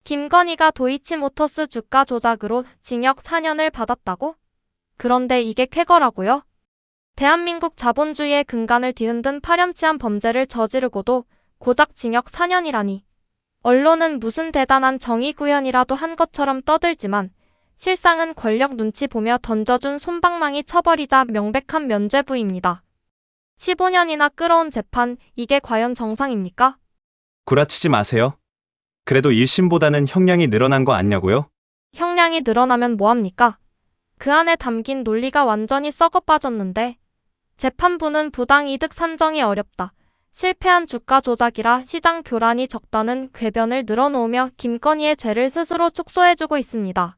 김건희가 도이치모터스 주가 조작으로 징역 4년을 받았다고? 그런데 이게 쾌거라고요? 대한민국 자본주의의 근간을 뒤흔든 파렴치한 범죄를 저지르고도 고작 징역 4년이라니. 언론은 무슨 대단한 정의 구현이라도 한 것처럼 떠들지만 실상은 권력 눈치 보며 던져준 솜방망이 처벌이자 명백한 면죄부입니다. 15년이나 끌어온 재판, 이게 과연 정상입니까? 구라치지 마세요. 그래도 1심보다는 형량이 늘어난 거 아냐고요? 형량이 늘어나면 뭐합니까? 그 안에 담긴 논리가 완전히 썩어 빠졌는데 재판부는 부당 이득 산정이 어렵다. 실패한 주가 조작이라 시장 교란이 적다는 궤변을 늘어놓으며 김건희의 죄를 스스로 축소해주고 있습니다.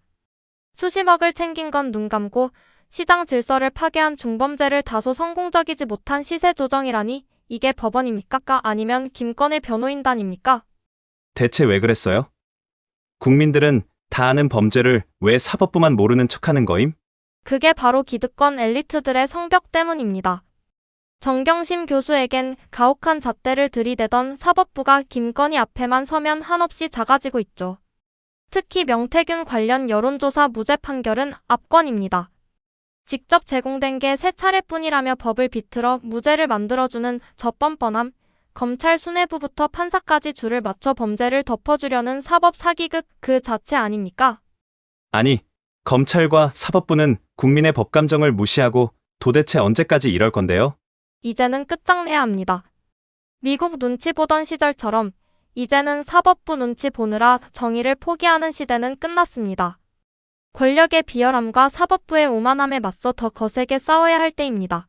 수십억을 챙긴 건 눈 감고 시장 질서를 파괴한 중범죄를 다소 성공적이지 못한 시세 조정이라니 이게 법원입니까? 아니면 김건희 변호인단입니까? 대체 왜 그랬어요? 국민들은 다 아는 범죄를 왜 사법부만 모르는 척하는 거임? 그게 바로 기득권 엘리트들의 성벽 때문입니다. 정경심 교수에겐 가혹한 잣대를 들이대던 사법부가 김건희 앞에만 서면 한없이 작아지고 있죠. 특히 명태균 관련 여론조사 무죄 판결은 압권입니다. 직접 제공된 게 3차례뿐이라며 법을 비틀어 무죄를 만들어주는 저 뻔뻔함, 검찰 수뇌부부터 판사까지 줄을 맞춰 범죄를 덮어주려는 사법 사기극 그 자체 아닙니까? 아니, 검찰과 사법부는 국민의 법감정을 무시하고 도대체 언제까지 이럴 건데요? 이제는 끝장내야 합니다. 미국 눈치 보던 시절처럼 이제는 사법부 눈치 보느라 정의를 포기하는 시대는 끝났습니다. 권력의 비열함과 사법부의 오만함에 맞서 더 거세게 싸워야 할 때입니다.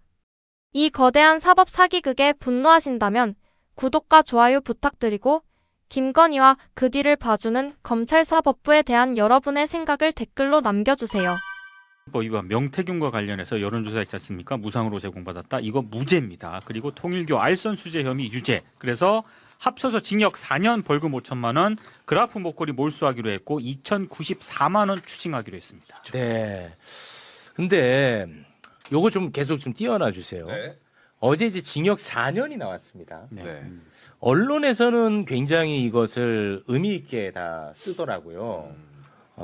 이 거대한 사법 사기극에 분노하신다면 구독과 좋아요 부탁드리고 김건희와 그 뒤를 봐주는 검찰 사법부에 대한 여러분의 생각을 댓글로 남겨주세요. 위반 명태균과 관련해서 여론조사 있지 않습니까? 무상으로 제공받았다. 이거 무죄입니다. 그리고 통일교 알선 수재 혐의 유죄. 그래서 합쳐서 징역 4년 벌금 5천만 원, 그라프 목걸이 몰수하기로 했고 2,094만 원 추징하기로 했습니다. 네. 근데 요거 좀 계속 좀 띄워놔 주세요. 네. 어제 이제 징역 4년이 나왔습니다. 네. 언론에서는 굉장히 이것을 의미 있게 다 쓰더라고요.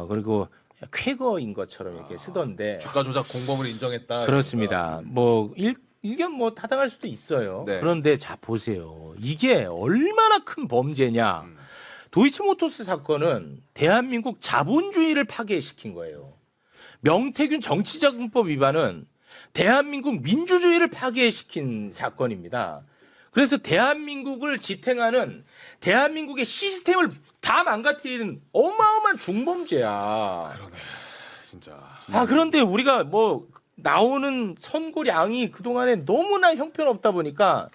그리고 쾌거인 것처럼 이렇게 쓰던데. 주가 조작 공범을 인정했다. 그렇습니다. 뭐 일견 뭐 타당할 수도 있어요. 네. 그런데 자 보세요. 이게 얼마나 큰 범죄냐. 도이치모터스 사건은 대한민국 자본주의를 파괴시킨 거예요. 명태균 정치자금법 위반은 대한민국 민주주의를 파괴시킨 사건입니다. 그래서 대한민국을 지탱하는 대한민국의 시스템을 다 망가뜨리는 어마어마한 중범죄야. 그러네. 진짜. 그런데 우리가 뭐 나오는 선고량이 그동안에 너무나 형편없다 보니까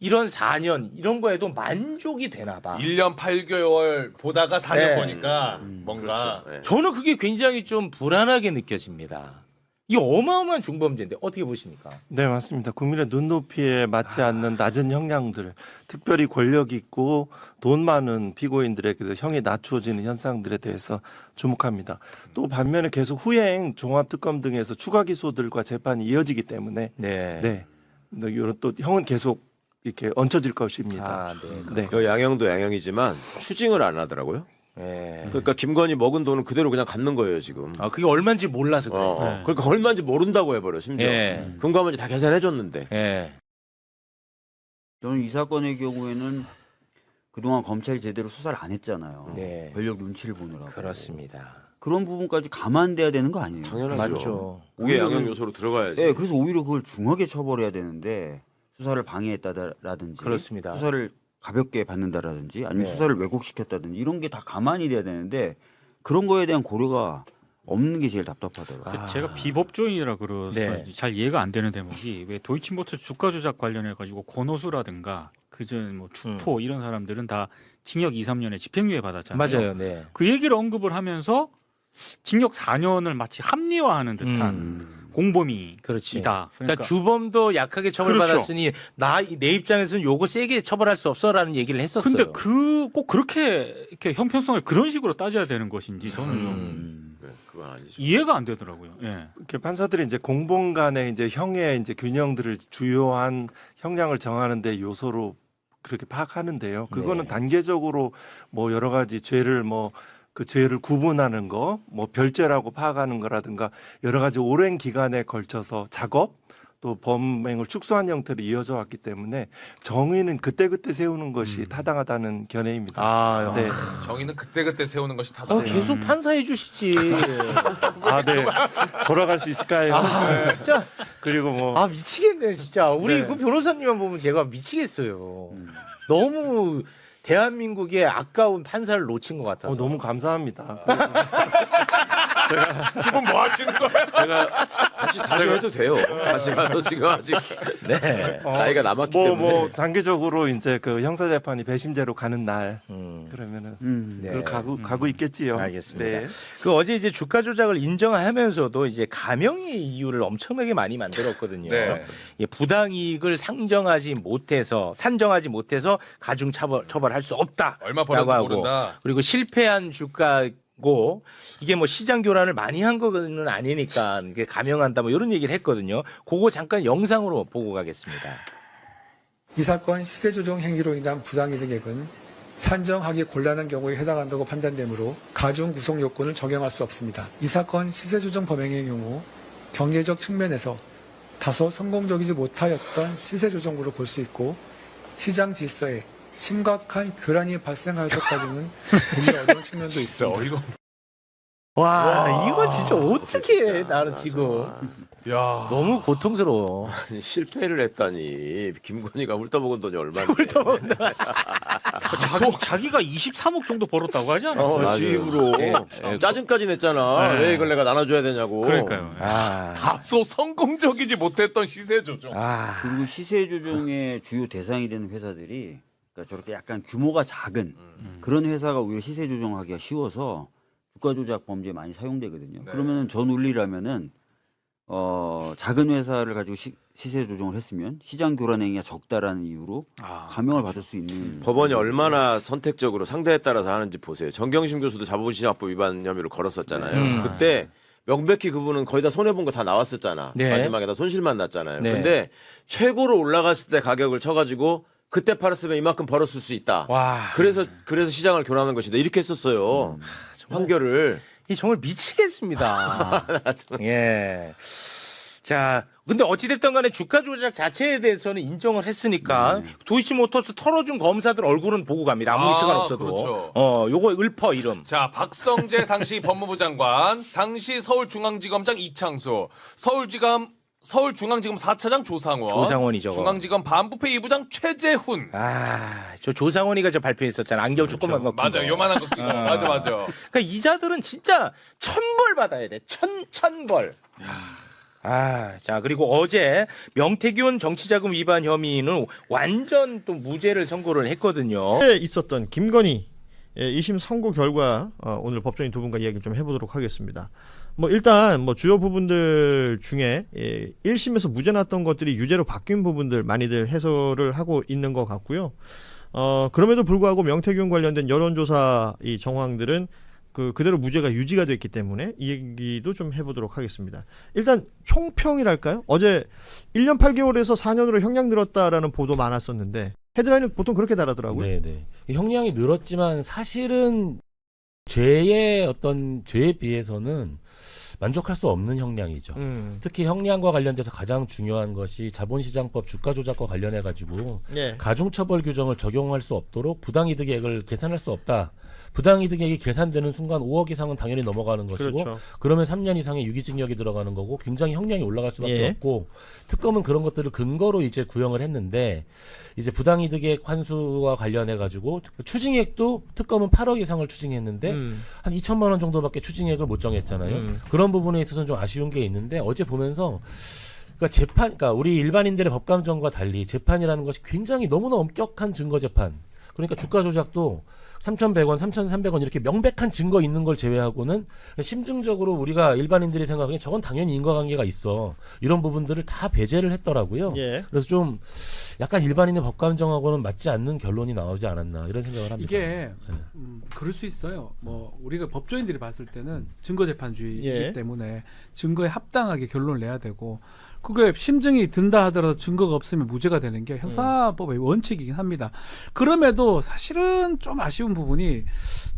이런 4년 이런 거에도 만족이 되나 봐. 1년 8개월 보다가 4년 네. 보니까 뭔가 그렇죠. 네. 저는 그게 굉장히 좀 불안하게 느껴집니다. 이 어마어마한 중범죄인데 어떻게 보십니까? 네, 맞습니다. 국민의 눈높이에 맞지 않는 낮은 형량들, 특별히 권력 있고 돈 많은 피고인들에게도 형이 낮춰지는 현상들에 대해서 주목합니다. 또 반면에 계속 후행, 종합특검 등에서 추가 기소들과 재판이 이어지기 때문에 네. 이런 또 형은 계속 이렇게 얹혀질 것입니다. 네. 그 양형도 양형이지만 추징을 안 하더라고요. 네. 그러니까 김건희 먹은 돈은 그대로 그냥 갚는 거예요 지금. 그게 얼마인지 몰라서 그래요. 네. 그러니까 얼마인지 모른다고 해버려 심지어. 예. 금감원이 다 계산해줬는데. 예. 저는 이 사건의 경우에는 그동안 검찰이 제대로 수사를 안 했잖아요. 네. 권력 눈치를 보느라고. 그렇습니다. 그런 부분까지 감안돼야 되는 거 아니에요? 당연하죠. 맞죠. 그게 양형 요소로 들어가야지. 네, 그래서 오히려 그걸 중하게 처벌해야 되는데 수사를 방해했다라든지 그렇습니다. 수사를 가볍게 받는다라든지 아니면 네. 수사를 왜곡시켰다든지 이런 게 다 감안이 돼야 되는데 그런 거에 대한 고려가 없는 게 제일 답답하더라고요. 제가 비법조인이라 그래서 네. 잘 이해가 안 되는 대목이 왜 도이치모터 주가 조작 관련해 가지고 권오수라든가 그전 뭐 주포 이런 사람들은 다 징역 2, 3년에 집행유예 받았잖아요. 맞아요. 네. 그 얘기를 언급을 하면서 징역 4년을 마치 합리화하는 듯한 공범이다. 그렇지. 그러니까 주범도 약하게 그렇죠. 처벌받았으니 내 입장에서는 요거 세게 처벌할 수 없어라는 얘기를 했었어요. 근데 꼭 그렇게 이렇게 형평성을 그런 식으로 따져야 되는 것인지 저는 좀 네, 그건 아니죠. 이해가 안 되더라고요. 예. 이렇게 판사들이 이제 공범 간의 이제 형의 이제 균형들을 주요한 형량을 정하는데 요소로 그렇게 파악하는데요. 그거는 네. 단계적으로 뭐 여러 가지 죄를 뭐 그 죄를 구분하는 거, 뭐 별죄라고 파악하는 거라든가 여러 가지 오랜 기간에 걸쳐서 작업 또 범행을 축소한 형태로 이어져 왔기 때문에 정의는 그때그때 세우는 것이 타당하다는 견해입니다. 아, 네. 정의는 그때그때 세우는 것이 타다. 계속 판사해 주시지. 아, 네. 돌아갈 수 있을까요? 진짜. 그리고 뭐 아, 미치겠네, 진짜. 우리 네. 그 변호사님만 보면 제가 미치겠어요. 너무 대한민국의 아까운 판사를 놓친 것 같아서. 너무 감사합니다. 두 분 뭐 하시는 거예요? 제가 다시 해도 돼요. 다시 가도 지금 아직 네. 나이가 남았기 때문에. 뭐 장기적으로 이제 그 형사 재판이 배심제로 가는 날 그러면은 네. 그걸 가고 있겠지요. 알겠습니다. 네. 그 어제 이제 주가 조작을 인정하면서도 이제 감형의 이유를 엄청나게 많이 만들었거든요. 네. 이 부당이익을 산정하지 못해서 가중 처벌할 수 없다. 얼마 벌었는지 하고. 모른다. 그리고 실패한 주가고 이게 뭐 시장 교란을 많이 한 거는 아니니까 이게 감형한다 뭐 이런 얘기를 했거든요. 그거 잠깐 영상으로 보고 가겠습니다. 이 사건 시세 조정 행위로 인한 부당이득액은 산정하기 곤란한 경우에 해당한다고 판단되므로 가중 구속 요건을 적용할 수 없습니다. 이 사건 시세 조정 범행의 경우 경제적 측면에서 다소 성공적이지 못하였던 시세 조정으로 볼 수 있고 시장 질서에 심각한 교란이 발생할 때까지는 보기 어려운 측면도 있습니다. 어이가. 와, 이거 진짜 어떻게 해, 진짜, 나는 맞아. 지금. 야. 너무 고통스러워. 실패를 했다니 김건희가 훑어먹은 돈이 얼마인데. 자기가 23억 정도 벌었다고 하지 않았어요? 맞아요. 지입으로 짜증까지 냈잖아. 네. 왜 이걸 내가 나눠줘야 되냐고. 그러니까요. 다소 성공적이지 못했던 시세 조정. 그리고 시세 조정의 주요 대상이 되는 회사들이 그러니까 저렇게 약간 규모가 작은 그런 회사가 오히려 시세 조정하기가 쉬워서 주가 조작 범죄에 많이 사용되거든요. 네. 그러면은 저 논리라면은 작은 회사를 가지고 시세 조정을 했으면 시장 교란 행위가 적다라는 이유로 감형을 받을 수 있는 법원이 얼마나 선택적으로 상대에 따라서 하는지 보세요. 정경심 교수도 자본시장법 위반 혐의로 걸었었잖아요. 그때 명백히 그분은 거의 다 손해본 거 다 나왔었잖아. 네. 마지막에 다 손실만 났잖아요. 네. 근데 최고로 올라갔을 때 가격을 쳐가지고 그때 팔았으면 이만큼 벌었을 수 있다. 와. 그래서 시장을 교란하는 것이다. 이렇게 했었어요. 판결을. 이 정말 미치겠습니다. 예. 자, 근데 어찌됐든 간에 주가 조작 자체에 대해서는 인정을 했으니까 도이치모터스 털어준 검사들 얼굴은 보고 갑니다. 아무 시간 없어도. 그렇죠. 요거 읊어 이름. 자, 박성재 당시 법무부 장관, 당시 서울중앙지검장 이창수, 서울중앙지검 4차장 조상원이죠. 중앙지검 반부패 2부장 최재훈. 저 조상원이가 저 발표했었잖아. 안경 조금만 넣고. 맞아, 요만한 거 끼고. 맞아. 그러니까 이자들은 진짜 천벌 받아야 돼. 천벌. 자, 그리고 어제 명태균 정치자금 위반 혐의는 완전 또 무죄를 선고를 했거든요. 어제 있었던 김건희 2심 선고 결과 오늘 법조인 두 분과 이야기 좀 해보도록 하겠습니다. 일단 주요 부분들 중에 1심에서 무죄 났던 것들이 유죄로 바뀐 부분들 많이들 해설을 하고 있는 것 같고요. 그럼에도 불구하고 명태균 관련된 여론조사 이 정황들은 그대로 무죄가 유지가 됐기 때문에 이 얘기도 좀 해보도록 하겠습니다. 일단 총평이랄까요? 어제 1년 8개월에서 4년으로 형량 늘었다라는 보도 많았었는데 헤드라인은 보통 그렇게 달하더라고요. 네네. 형량이 늘었지만 사실은 죄의 어떤 죄에 비해서는 만족할 수 없는 형량이죠. 특히 형량과 관련돼서 가장 중요한 것이 자본시장법 주가조작과 관련해 가지고 예. 가중처벌 규정을 적용할 수 없도록 부당이득액을 계산할 수 없다. 부당이득액이 계산되는 순간 5억 이상은 당연히 넘어가는 것이고 그렇죠. 그러면 3년 이상의 유기징역이 들어가는 거고 굉장히 형량이 올라갈 수밖에 예. 없고 특검은 그런 것들을 근거로 이제 구형을 했는데 이제 부당이득액 환수와 관련해 가지고 추징액도 특검은 8억 이상을 추징했는데 한 2천만 원 정도밖에 추징액을 못 정했잖아요. 그런 부분에 있어서는 좀 아쉬운 게 있는데 어제 보면서 그러니까 우리 일반인들의 법감정과 달리 재판이라는 것이 굉장히 너무나 엄격한 증거 재판. 그러니까 주가 조작도 3,100원, 3,300원 이렇게 명백한 증거 있는 걸 제외하고는 심증적으로 우리가 일반인들이 생각하기엔 저건 당연히 인과관계가 있어. 이런 부분들을 다 배제를 했더라고요. 예. 그래서 좀 약간 일반인의 법감정하고는 맞지 않는 결론이 나오지 않았나 이런 생각을 합니다. 이게 그럴 수 있어요. 우리가 법조인들이 봤을 때는 증거재판주의이기 예. 때문에 증거에 합당하게 결론을 내야 되고 그게 심증이 든다 하더라도 증거가 없으면 무죄가 되는 게 형사법의 원칙이긴 합니다. 그럼에도 사실은 좀 아쉬운 부분이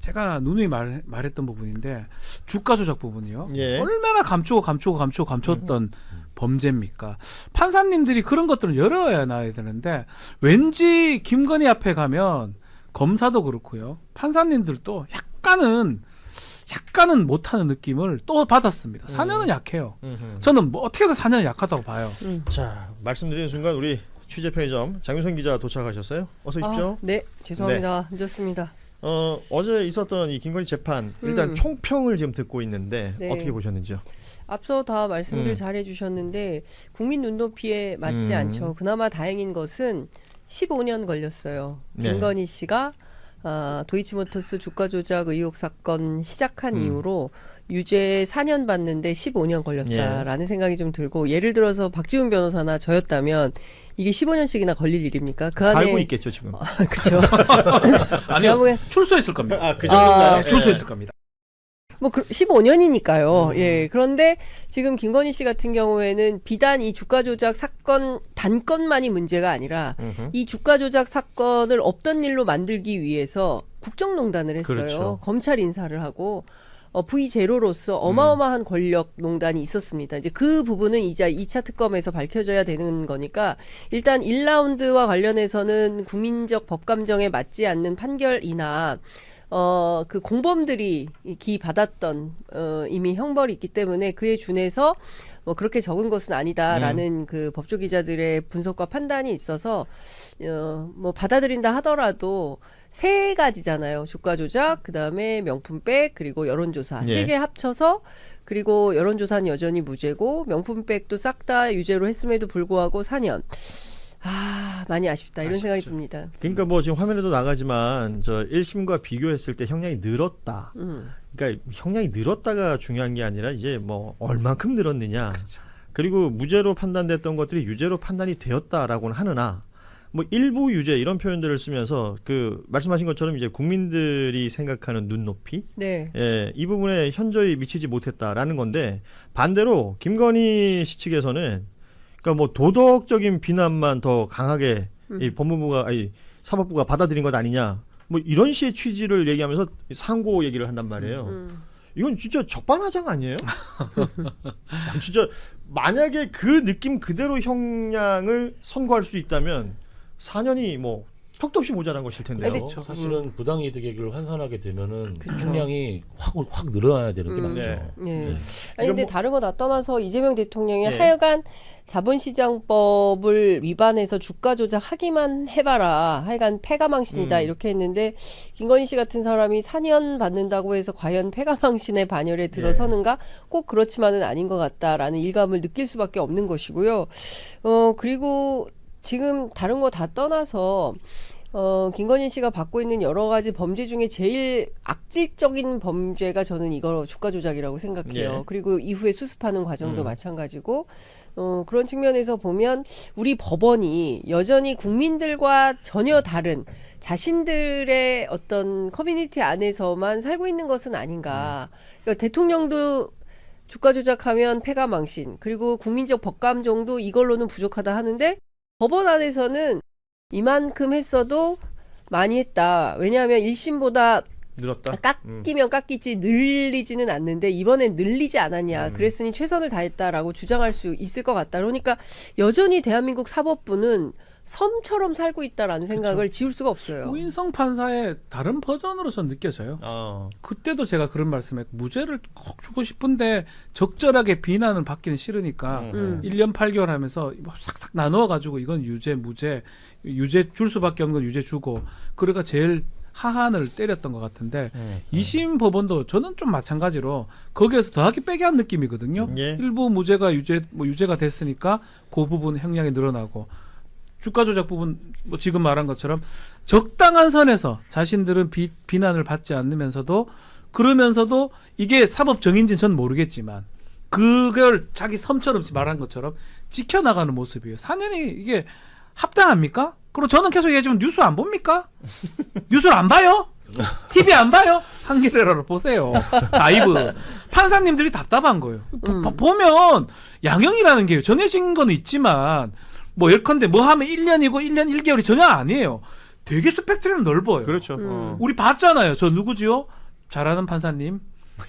제가 누누이 말했던 부분인데 주가 조작 부분이요. 예. 얼마나 감췄던 범죄입니까? 판사님들이 그런 것들을 열어놔야 되는데 왠지 김건희 앞에 가면 검사도 그렇고요. 판사님들도 약간은 못하는 느낌을 또 받았습니다. 4년은 약해요. 저는 뭐 어떻게 해서 4년은 약하다고 봐요. 자, 말씀드리는 순간 우리 취재 편의점 장윤선 기자 도착하셨어요. 어서 오십시오. 네, 죄송합니다. 늦었습니다. 어제 있었던 이 김건희 재판 일단 총평을 지금 듣고 있는데 네. 어떻게 보셨는지요? 앞서 다 말씀들 잘 해주셨는데 국민 눈높이에 맞지 않죠. 그나마 다행인 것은 15년 걸렸어요. 네. 김건희 씨가 도이치모터스 주가 조작 의혹 사건 시작한 이후로 유죄 4년 받는데 15년 걸렸다라는 생각이 좀 들고, 예를 들어서 박지훈 변호사나 저였다면 이게 15년씩이나 걸릴 일입니까? 그 안에 살고 있겠죠 지금. 그렇죠. 아니요, 출소했을 겁니다. 그 정도인가요? 출소했을 겁니다. 뭐 15년이니까요. 예. 그런데 지금 김건희 씨 같은 경우에는 비단 이 주가 조작 사건 단건만이 문제가 아니라 이 주가 조작 사건을 없던 일로 만들기 위해서 국정농단을 했어요. 그렇죠. 검찰 인사를 하고 V0로서 어마어마한 권력 농단이 있었습니다. 이제 그 부분은 이제 2차 특검에서 밝혀져야 되는 거니까 일단 1라운드와 관련해서는 국민적 법감정에 맞지 않는 판결이나 그 공범들이 기받았던 이미 형벌이 있기 때문에 그에 준해서 뭐 그렇게 적은 것은 아니다라는 그 법조 기자들의 분석과 판단이 있어서 뭐 받아들인다 하더라도 세 가지잖아요. 주가 조작, 그다음에 명품백, 그리고 여론조사. 예. 세 개 합쳐서, 그리고 여론조사는 여전히 무죄고 명품백도 싹 다 유죄로 했음에도 불구하고 4년. 많이 아쉽다 이런 생각이 듭니다. 그러니까 뭐 지금 화면에도 나가지만 저 1심과 비교했을 때 형량이 늘었다. 그러니까 형량이 늘었다가 중요한 게 아니라 이제 뭐 얼만큼 늘었느냐. 그렇죠. 그리고 무죄로 판단됐던 것들이 유죄로 판단이 되었다라고는 하느나 뭐 일부 유죄 이런 표현들을 쓰면서 그 말씀하신 것처럼 이제 국민들이 생각하는 눈높이, 네. 예, 이 부분에 현저히 미치지 못했다라는 건데, 반대로 김건희 씨 측에서는 그러니까 뭐 도덕적인 비난만 더 강하게 이 법무부가 아니 사법부가 받아들인 것 아니냐, 뭐 이런 식의 취지를 얘기하면서 상고 얘기를 한단 말이에요. 이건 진짜 적반하장 아니에요? 진짜 만약에 그 느낌 그대로 형량을 선고할 수 있다면 4년이 뭐 턱도 없이 모자란 것일 텐데요. 그렇죠. 사실은 부당이득액을 환산하게 되면은 형량이 확 늘어나야 되는 게 맞죠. 네. 네. 아니 근데 뭐- 다른 거 다 떠나서 이재명 대통령이 네. 하여간 자본시장법을 위반해서 주가 조작하기만 해봐라. 하여간 패가망신이다 이렇게 했는데, 김건희 씨 같은 사람이 4년 받는다고 해서 과연 패가망신의 반열에 들어서는가? 꼭 그렇지만은 아닌 것 같다라는 일감을 느낄 수밖에 없는 것이고요. 그리고 지금 다른 거 다 떠나서 김건희 씨가 받고 있는 여러 가지 범죄 중에 제일 악질적인 범죄가 저는 이거 주가 조작이라고 생각해요. 예. 그리고 이후에 수습하는 과정도 마찬가지고, 그런 측면에서 보면 우리 법원이 여전히 국민들과 전혀 다른 자신들의 어떤 커뮤니티 안에서만 살고 있는 것은 아닌가. 그러니까 대통령도 주가 조작하면 패가망신, 그리고 국민적 법감정도 이걸로는 부족하다 하는데 법원 안에서는 이만큼 했어도 많이 했다. 왜냐하면 1심보다 늘었다. 깎이면 깎이지 늘리지는 않는데 이번엔 늘리지 않았냐. 그랬으니 최선을 다했다라고 주장할 수 있을 것 같다. 그러니까 여전히 대한민국 사법부는 섬처럼 살고 있다라는 생각을 지울 수가 없어요. 오인성 판사의 다른 버전으로 전 느껴져요. 그때도 제가 그런 말씀했고, 무죄를 꼭 주고 싶은데 적절하게 비난을 받기는 싫으니까 1년 8개월 하면서 뭐 싹싹 나누어가지고 이건 유죄, 무죄, 유죄 줄 수밖에 없는 건 유죄 주고, 그래가 제일 하한을 때렸던 것 같은데 2심 법원도 저는 좀 마찬가지로 거기에서 더하기 빼기 한 느낌이거든요. 예. 일부 무죄가 유죄가 됐으니까 그 부분 형량이 늘어나고, 주가 조작 부분 뭐 지금 말한 것처럼 적당한 선에서 자신들은 비난을 받지 않으면서도, 그러면서도 이게 사법 정인지는 전 모르겠지만 그걸 자기 섬처럼 말한 것처럼 지켜나가는 모습이에요. 4년이 이게 합당합니까? 그리고 저는 계속 얘기하지만 뉴스 안 봅니까? 뉴스를 안 봐요? TV 안 봐요? 한겨레라로 보세요. 라이브. 판사님들이 답답한 거예요. 보면 양형이라는 게 정해진 건 있지만 뭐 예컨대 뭐 하면 1년이고 1년 1개월이 전혀 아니에요. 되게 스펙트럼이 넓어요. 그렇죠. 우리 봤잖아요. 저 누구지요? 잘하는 판사님.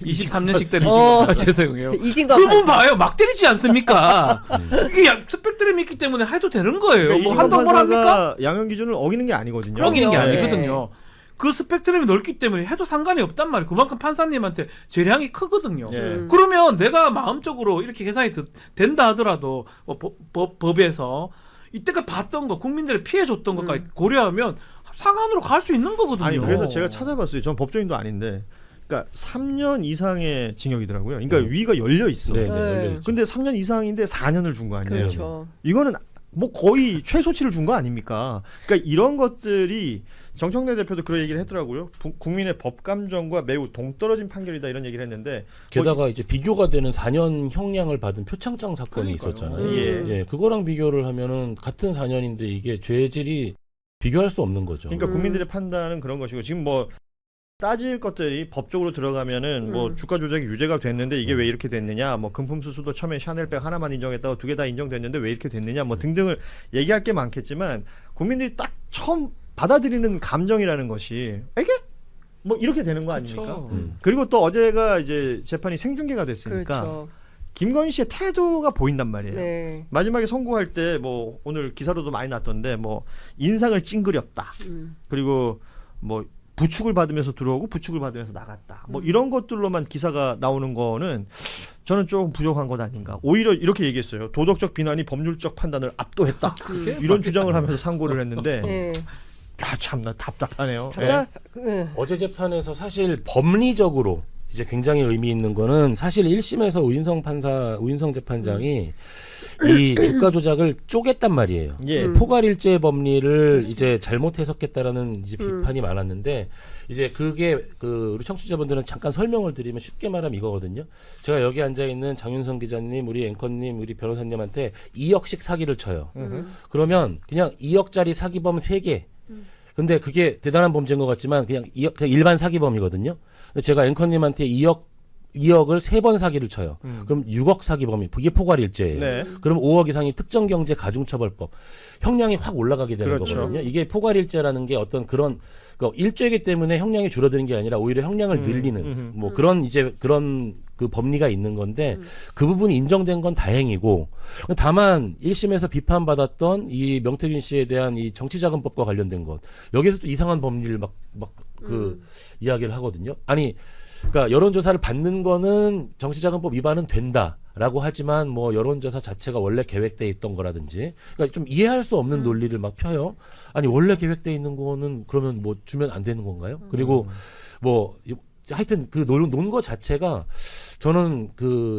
23년씩 때리신 거. 죄송해요. 이진관 그분 판사. 봐요. 막 때리지 않습니까? 이게 스펙트럼이 있기 때문에 해도 되는 거예요. 그러니까 뭐 한다고 합니까? 판사가 양형 기준을 어기는 게 아니거든요. 어기는 게 네. 아니거든요. 그 스펙트럼이 넓기 때문에 해도 상관이 없단 말이에요. 그만큼 판사님한테 재량이 크거든요. 예. 그러면 내가 마음적으로 이렇게 계산이 된다 하더라도 뭐 법에서 이때까지 봤던 거 국민들의 피해줬던 것까지 고려하면 상한으로 갈 수 있는 거거든요. 아니 그래서 제가 찾아봤어요. 전 법조인도 아닌데, 그러니까 3년 이상의 징역이더라고요. 그러니까 위가 열려 있어. 네, 열려 있죠. 근데 3년 이상인데 4년을 준 거 아니에요? 그렇죠. 이거는 뭐 거의 최소치를 준 거 아닙니까? 그러니까 이런 것들이 정청래 대표도 그런 얘기를 했더라고요. 국민의 법 감정과 매우 동떨어진 판결이다 이런 얘기를 했는데, 게다가 이제 비교가 되는 4년 형량을 받은 표창장 사건이 있었잖아요. 예. 그거랑 비교를 하면은 같은 4년인데 이게 죄질이 비교할 수 없는 거죠. 그러니까 국민들의 판단은 그런 것이고, 지금 뭐 따질 것들이 법적으로 들어가면은 뭐 주가 조작이 유죄가 됐는데 이게 왜 이렇게 됐느냐, 뭐 금품 수수도 처음에 샤넬백 하나만 인정했다가 2개 다 인정됐는데 왜 이렇게 됐느냐, 뭐 등등을 얘기할 게 많겠지만, 국민들이 딱 처음 받아들이는 감정이라는 것이 이게 뭐 이렇게 되는 거 아닙니까? 그리고 또 어제가 이제 재판이 생중계가 됐으니까 그렇죠. 김건희 씨의 태도가 보인단 말이에요. 네. 마지막에 선고할 때 뭐 오늘 기사로도 많이 났던데 뭐 인상을 찡그렸다. 그리고 뭐 부축을 받으면서 들어오고 부축을 받으면서 나갔다. 뭐 이런 것들로만 기사가 나오는 거는 저는 조금 부족한 것 아닌가. 오히려 이렇게 얘기했어요. 도덕적 비난이 법률적 판단을 압도했다. 이런 주장을 하면서 상고를 했는데 네. 아, 참나 답답하네요. 어제 재판에서 사실 법리적으로 이제 굉장히 의미 있는 거는 사실 1심에서 우인성 재판장이 이 주가 조작을 쪼갰단 말이에요. 포괄일제 법리를 이제 잘못 해석했다라는 이제 비판이 많았는데, 이제 그게 우리 청취자분들은 잠깐 설명을 드리면 쉽게 말하면 이거거든요. 제가 여기 앉아 있는 장윤성 기자님, 우리 앵커님, 우리 변호사님한테 2억씩 사기를 쳐요. 그러면 그냥 2억짜리 사기범 3개. 근데 그게 대단한 범죄인 것 같지만 그냥 일반 사기범이거든요. 근데 제가 앵커님한테 2억을 3번 사기를 쳐요. 그럼 6억 사기범이 그게 포괄일제예요. 네. 그럼 5억 이상이 특정경제 가중처벌법 형량이 확 올라가게 되는 그렇죠. 거거든요. 이게 포괄일제라는 게 어떤 그런 일죄이기 때문에 형량이 줄어드는 게 아니라 오히려 형량을 늘리는 뭐 그런 그 법리가 있는 건데, 그 부분이 인정된 건 다행이고, 다만 1심에서 비판받았던 이 명태균 씨에 대한 이 정치자금법과 관련된 것, 여기서 또 이상한 법리를 이야기를 하거든요. 아니, 그러니까 여론조사를 받는 거는 정치자금법 위반은 된다라고 하지만 뭐 여론조사 자체가 원래 계획돼 있던 거라든지, 그러니까 좀 이해할 수 없는 논리를 막 펴요. 아니 원래 계획돼 있는 거는 그러면 뭐 주면 안 되는 건가요? 그리고 뭐 하여튼 그 논 거 자체가 저는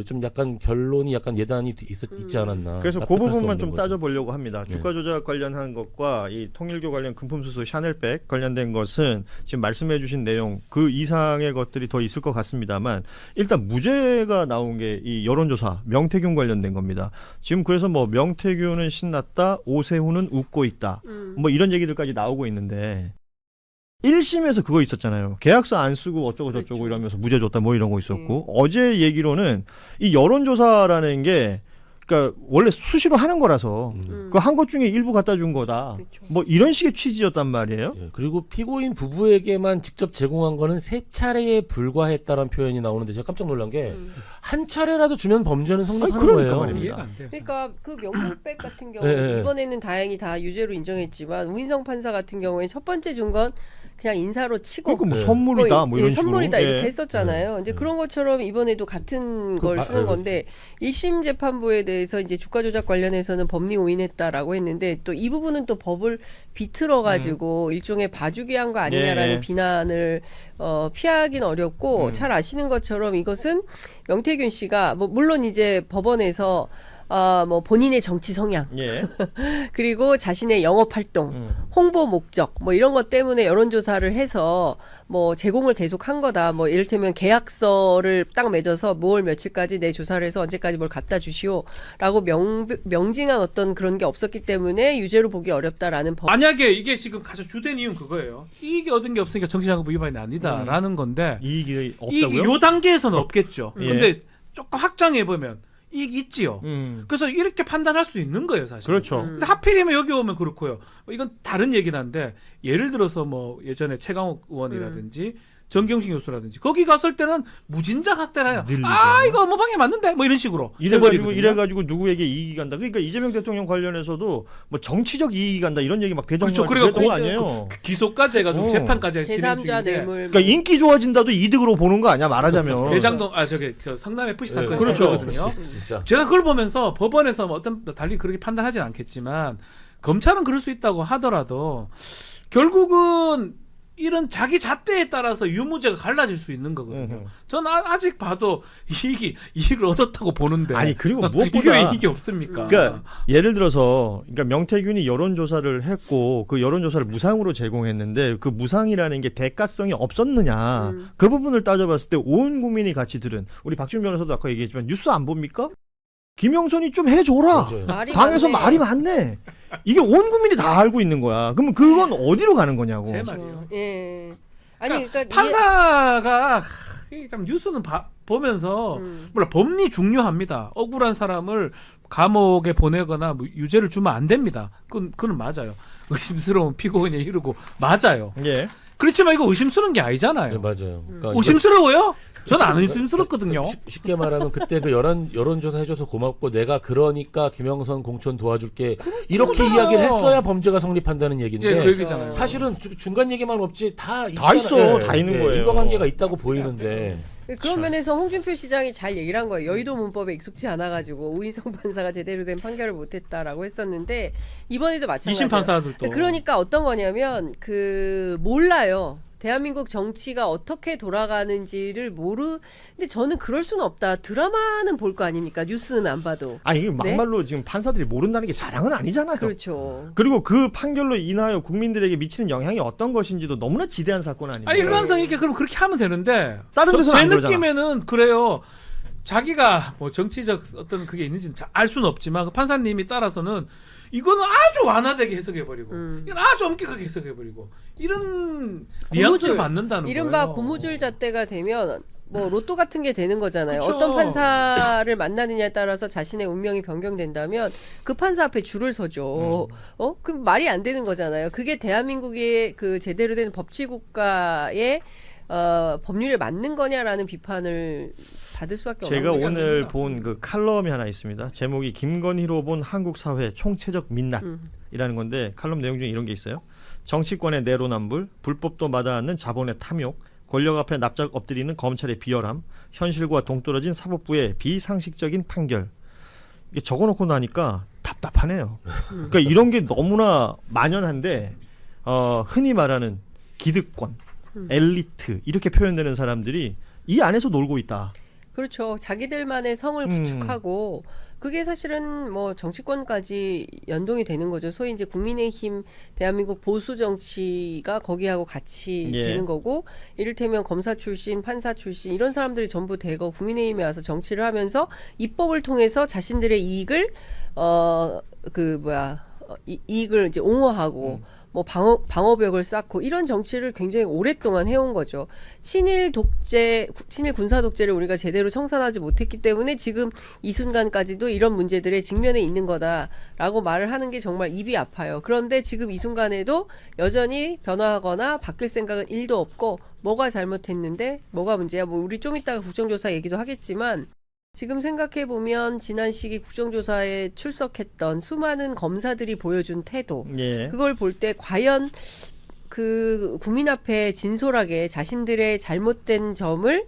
좀 약간 결론이 약간 예단이 있지 않았나. 그래서 그 납득할 수 부분만 없는 좀 거죠. 따져보려고 합니다. 네. 주가 조작 관련한 것과 이 통일교 관련 금품수수 샤넬백 관련된 것은 지금 말씀해주신 내용 그 이상의 것들이 더 있을 것 같습니다만, 일단 무죄가 나온 게 이 여론조사 명태균 관련된 겁니다. 지금 그래서 뭐 명태균은 신났다, 오세훈은 웃고 있다, 뭐 이런 얘기들까지 나오고 있는데, 1심에서 그거 있었잖아요. 계약서 안 쓰고 어쩌고 저쩌고 이러면서 무죄 줬다 뭐 이런 거 있었고, 어제 얘기로는 이 여론조사라는 게 그러니까 원래 수시로 하는 거라서 그 한 것 중에 일부 갖다 준 거다. 뭐 이런 식의 취지였단 말이에요. 그리고 피고인 부부에게만 직접 제공한 거는 3차례에 불과했다라는 표현이 나오는데 제가 깜짝 놀란 게 한 차례라도 주면 범죄는 성립하는 거예요. 그러니까 그 명품백 같은 경우 이번에는 다행히 다 유죄로 인정했지만, 우인성 판사 같은 경우에 첫 번째 준 건 그냥 인사로 치고 뭐 선물이다 뭐 이런 식으로. 선물이다 이렇게 했었잖아요. 이제 그런 것처럼 이번에도 같은 걸 쓰는 건데, 1심 재판부에 대해서 이제 주가 조작 관련해서는 법리 오인했다라고 했는데, 또 이 부분은 또 법을 비틀어 가지고 일종의 봐주기 한 거 아니냐라는 비난을 피하긴 어렵고, 잘 아시는 것처럼 이것은 명태균 씨가 뭐 물론 이제 법원에서 뭐 본인의 정치 성향, 예. 그리고 자신의 영업 활동, 홍보 목적, 뭐 이런 것 때문에 여론조사를 해서 뭐 제공을 계속한 거다. 뭐 이를테면 계약서를 딱 맺어서 뭘 며칠까지 내 조사를 해서 언제까지 뭘 갖다 주시오라고 명징한 어떤 그런 게 없었기 때문에 유죄로 보기 어렵다라는 법. 만약에 이게 지금 가장 주된 이유는 그거예요. 이익이 얻은 게 없으니까 정치자금법 위반이 아니다라는 건데 이익이 이익이 없다고요? 요 단계에서는 없겠죠. 예. 근데 조금 확장해 보면 이익이 있지요. 그래서 이렇게 판단할 수도 있는 거예요, 사실. 그렇죠. 근데 하필이면 여기 오면 그렇고요. 뭐 이건 다른 얘기긴 한데 예를 들어서 뭐 예전에 최강욱 의원이라든지 정경심 교수라든지 거기 갔을 때는 무진장 학대를 해요. 아 이거 업무방해 맞는데 뭐 이런 식으로 이래가지고 누구에게 이익이 간다. 그러니까 이재명 대통령 관련해서도 뭐 정치적 이익이 간다 이런 얘기 막 대정부 그렇죠. 그리고 거 아니에요. 기소까지 해가지고 재판까지 제3자 뇌물. 그러니까 인기 좋아진다도 이득으로 보는 거 아니야 말하자면. 대장동 저기 성남 FC 사건이 그렇죠. 있었거든요. 제가 그걸 보면서 법원에서 뭐 어떤 달리 그렇게 판단하진 않겠지만 검찰은 그럴 수 있다고 하더라도 결국은 이런 자기 잣대에 따라서 유무죄가 갈라질 수 있는 거거든요. 저는 아직 봐도 이익을 얻었다고 보는데. 아니 그리고 무엇보다 이게 왜 이익이 없습니까? 그러니까 예를 들어서 그러니까 명태균이 여론조사를 했고 그 여론조사를 무상으로 제공했는데 그 무상이라는 게 대가성이 없었느냐 그 부분을 따져봤을 때 온 국민이 같이 들은 우리 박준 변호사도 아까 얘기했지만 뉴스 안 봅니까? 김영선이 좀 해줘라. 당에서 말이 많네. 이게 온 국민이 다 알고 있는 거야. 그러면 그건 어디로 가는 거냐고. 제 말이에요. 예. 아니 그러니까 판사가 참 뉴스는 보면서 물론 법리 중요합니다. 억울한 사람을 감옥에 보내거나 뭐 유죄를 주면 안 됩니다. 그건 맞아요. 의심스러운 피고인에 이르고 맞아요. 예. 그렇지만 이거 의심스러운 게 아니잖아요. 네, 맞아요. 그러니까 의심스러워요? 저는 안 의심스럽거든요. 쉽게 말하면 그때 그 여론조사 해줘서 고맙고 내가 그러니까 김영선 공천 도와줄게 이렇게 이야기를 했어야 범죄가 성립한다는 얘기인데 예, 그 얘기잖아요. 사실은 중간 얘기만 없지 다 있어. 다 있는 거예요. 인과관계가 있다고 보이는데 그런 면에서 홍준표 시장이 잘 얘기를 한 거예요. 여의도 문법에 익숙치 않아가지고 오인성 판사가 제대로 된 판결을 못했다라고 했었는데 이번에도 마찬가지예요. 2심 판사들도. 그러니까 어떤 거냐면 몰라요. 대한민국 정치가 어떻게 돌아가는지를 근데 저는 그럴 수는 없다. 드라마는 볼 거 아닙니까? 뉴스는 안 봐도. 아니 이게 막말로 지금 판사들이 모른다는 게 자랑은 아니잖아요. 그렇죠. 그리고 그 판결로 인하여 국민들에게 미치는 영향이 어떤 것인지도 너무나 지대한 사건 아닙니까? 일관성 있게 그럼 그렇게 하면 되는데 다른 데서는 제 안 그러잖아. 느낌에는 그래요. 자기가 뭐 정치적 어떤 그게 있는지는 알 수는 없지만 그 판사님이 따라서는 이거는 아주 완화되게 해석해버리고 이건 아주 엄격하게 해석해버리고 이런 뉘앙스를 받는다는 이른바 거예요. 고무줄 잣대가 되면 뭐 로또 같은 게 되는 거잖아요. 그쵸. 어떤 판사를 만나느냐에 따라서 자신의 운명이 변경된다면 그 판사 앞에 줄을 서죠. 그럼 말이 안 되는 거잖아요. 그게 대한민국의 그 제대로 된 법치국가의 법률에 맞는 거냐라는 비판을 받을 수밖에 없는 제가 거죠. 오늘 본 그 칼럼이 하나 있습니다. 제목이 김건희로 본 한국 사회 총체적 민낯이라는 건데 칼럼 내용 중에 이런 게 있어요. 정치권의 내로남불, 불법도 마다않는 자본의 탐욕, 권력 앞에 납작 엎드리는 검찰의 비열함, 현실과 동떨어진 사법부의 비상식적인 판결. 이게 적어놓고 나니까 답답하네요. 그러니까 이런 게 너무나 만연한데 흔히 말하는 기득권, 엘리트 이렇게 표현되는 사람들이 이 안에서 놀고 있다. 그렇죠. 자기들만의 성을 구축하고 그게 사실은 뭐 정치권까지 연동이 되는 거죠. 소위 이제 국민의힘 대한민국 보수 정치가 거기하고 같이 되는 거고 이를테면 검사 출신, 판사 출신 이런 사람들이 전부 대거 국민의힘에 와서 정치를 하면서 입법을 통해서 자신들의 이익을 이익을 이제 옹호하고 뭐 방어벽을 쌓고 이런 정치를 굉장히 오랫동안 해온 거죠. 친일 군사 독재를 우리가 제대로 청산하지 못했기 때문에 지금 이 순간까지도 이런 문제들에 직면해 있는 거다라고 말을 하는 게 정말 입이 아파요. 그런데 지금 이 순간에도 여전히 변화하거나 바뀔 생각은 1도 없고 뭐가 잘못했는데 뭐가 문제야? 뭐 우리 좀 이따가 국정조사 얘기도 하겠지만 지금 생각해보면 지난 시기 국정조사에 출석했던 수많은 검사들이 보여준 태도 그걸 볼 때 과연 그 국민 앞에 진솔하게 자신들의 잘못된 점을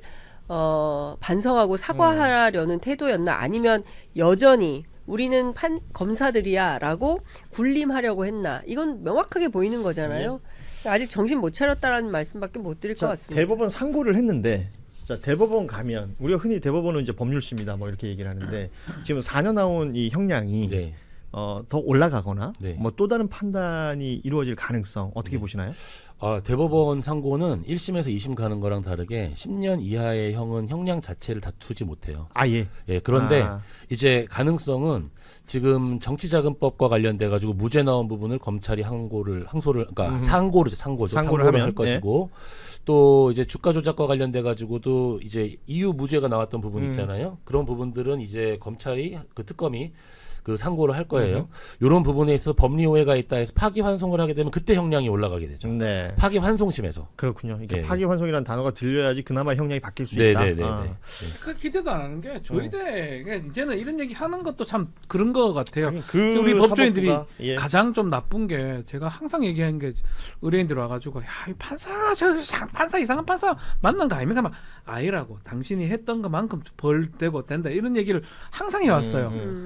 반성하고 사과하려는 태도였나 아니면 여전히 우리는 검사들이야 라고 군림하려고 했나 이건 명확하게 보이는 거잖아요. 아직 정신 못 차렸다라는 말씀밖에 못 드릴 것 같습니다. 대법원 상고를 했는데 자, 대법원 가면 우리가 흔히 대법원은 이제 법률심이다 뭐 이렇게 얘기를 하는데 지금 4년 나온 이 형량이 네. 더 올라가거나 네. 뭐 또 다른 판단이 이루어질 가능성 어떻게 네. 보시나요? 대법원 상고는 1심에서 2심 가는 거랑 다르게 10년 이하의 형은 형량 자체를 다투지 못해요. 예. 예, 그런데 이제 가능성은 지금 정치자금법과 관련돼 가지고 무죄 나온 부분을 검찰이 상고를 그러니까 상고를 하면, 할 것이고 또 이제 주가 조작과 관련돼 가지고도 이제 이유 무죄가 나왔던 부분 있잖아요. 그런 부분들은 이제 검찰이 그 특검이 그 상고를 할 거예요. 이런 부분에 있어서 법리 오해가 있다 해서 파기환송을 하게 되면 그때 형량이 올라가게 되죠. 네. 파기환송심에서. 그렇군요. 이게 네. 파기환송이라는 단어가 들려야지 그나마 형량이 바뀔 수 있다. 네네네. 그 기대도 안 하는 게 저희 대 이제는 이런 얘기 하는 것도 참 그런 거 같아요. 그 우리 법조인들이 사법부가, 가장 좀 나쁜 게 제가 항상 얘기하는 게 의뢰인들 와가지고 이 판사 이상한 판사 만난 거 아닙니까? 막 아니라고 당신이 했던 것만큼 벌 되고 된다 이런 얘기를 항상 해왔어요.